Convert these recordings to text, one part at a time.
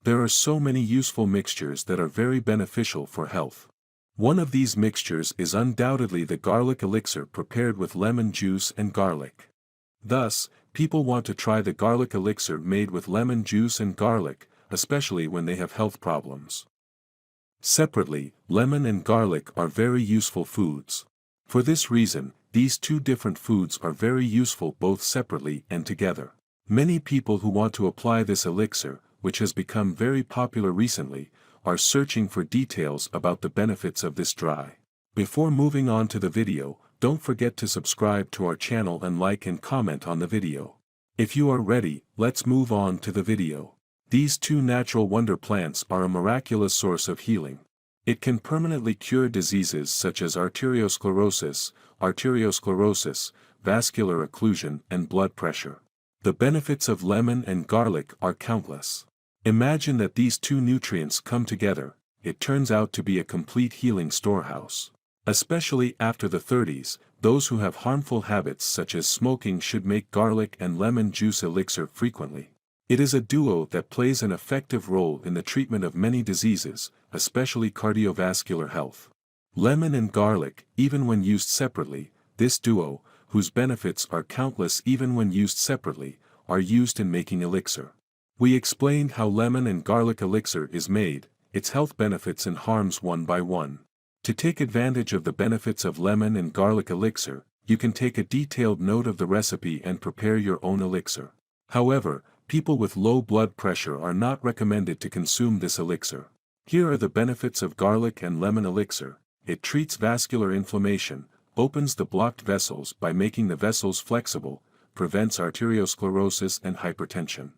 There are so many useful mixtures that are very beneficial for health. One of these mixtures is undoubtedly the garlic elixir prepared with lemon juice and garlic. Thus, people want to try the garlic elixir made with lemon juice and garlic, especially when they have health problems. Separately, lemon and garlic are very useful foods. For this reason, these two different foods are very useful both separately and together. Many people who want to apply this elixir, which has become very popular recently, are searching for details about the benefits of this dry. Before moving on to the video, don't forget to subscribe to our channel and like and comment on the video. If you are ready, let's move on to the video. These two natural wonder plants are a miraculous source of healing. It can permanently cure diseases such as arteriosclerosis, vascular occlusion, and blood pressure. The benefits of lemon and garlic are countless. Imagine that these two nutrients come together, it turns out to be a complete healing storehouse. Especially after the 30s, those who have harmful habits such as smoking should make garlic and lemon juice elixir frequently. It is a duo that plays an effective role in the treatment of many diseases, especially cardiovascular health. Lemon and garlic, even when used separately, this duo, whose benefits are countless even when used separately, are used in making elixir. We explained how lemon and garlic elixir is made, its health benefits and harms one by one. To take advantage of the benefits of lemon and garlic elixir, you can take a detailed note of the recipe and prepare your own elixir. However, people with low blood pressure are not recommended to consume this elixir. Here are the benefits of garlic and lemon elixir. It treats vascular inflammation, opens the blocked vessels by making the vessels flexible, prevents arteriosclerosis and hypertension.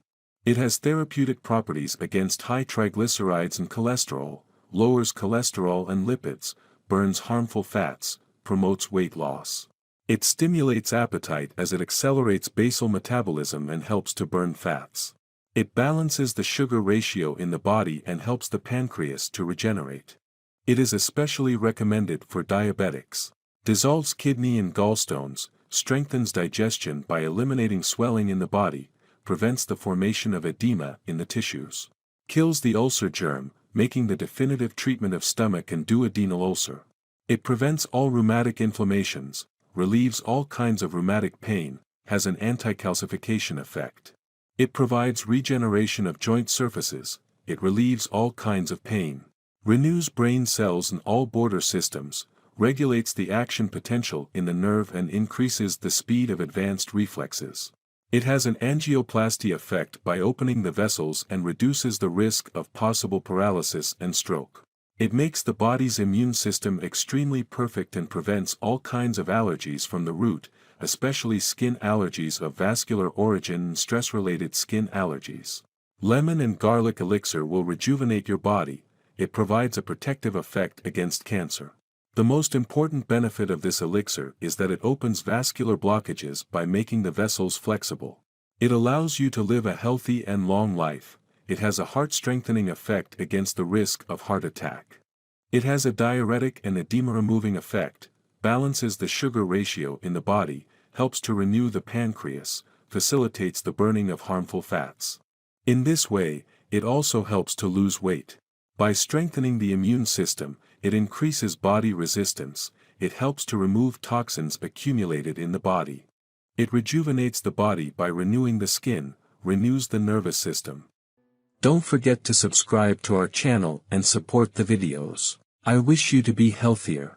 It has therapeutic properties against high triglycerides and cholesterol, lowers cholesterol and lipids, burns harmful fats, promotes weight loss. It stimulates appetite as it accelerates basal metabolism and helps to burn fats. It balances the sugar ratio in the body and helps the pancreas to regenerate. It is especially recommended for diabetics. Dissolves kidney and gallstones, strengthens digestion by eliminating swelling in the body, prevents the formation of edema in the tissues. Kills the ulcer germ, making the definitive treatment of stomach and duodenal ulcer. It prevents all rheumatic inflammations, relieves all kinds of rheumatic pain, has an anti-calcification effect. It provides regeneration of joint surfaces, it relieves all kinds of pain. Renews brain cells and all border systems, regulates the action potential in the nerve and increases the speed of advanced reflexes. It has an angioplasty effect by opening the vessels and reduces the risk of possible paralysis and stroke. It makes the body's immune system extremely perfect and prevents all kinds of allergies from the root, especially skin allergies of vascular origin and stress-related skin allergies. Lemon and garlic elixir will rejuvenate your body. It provides a protective effect against cancer. The most important benefit of this elixir is that it opens vascular blockages by making the vessels flexible. It allows you to live a healthy and long life. It has a heart-strengthening effect against the risk of heart attack. It has a diuretic and edema-removing effect, balances the sugar ratio in the body, helps to renew the pancreas, facilitates the burning of harmful fats. In this way, it also helps to lose weight. By strengthening the immune system, it increases body resistance, it helps to remove toxins accumulated in the body. It rejuvenates the body by renewing the skin, renews the nervous system. Don't forget to subscribe to our channel and support the videos. I wish you to be healthier.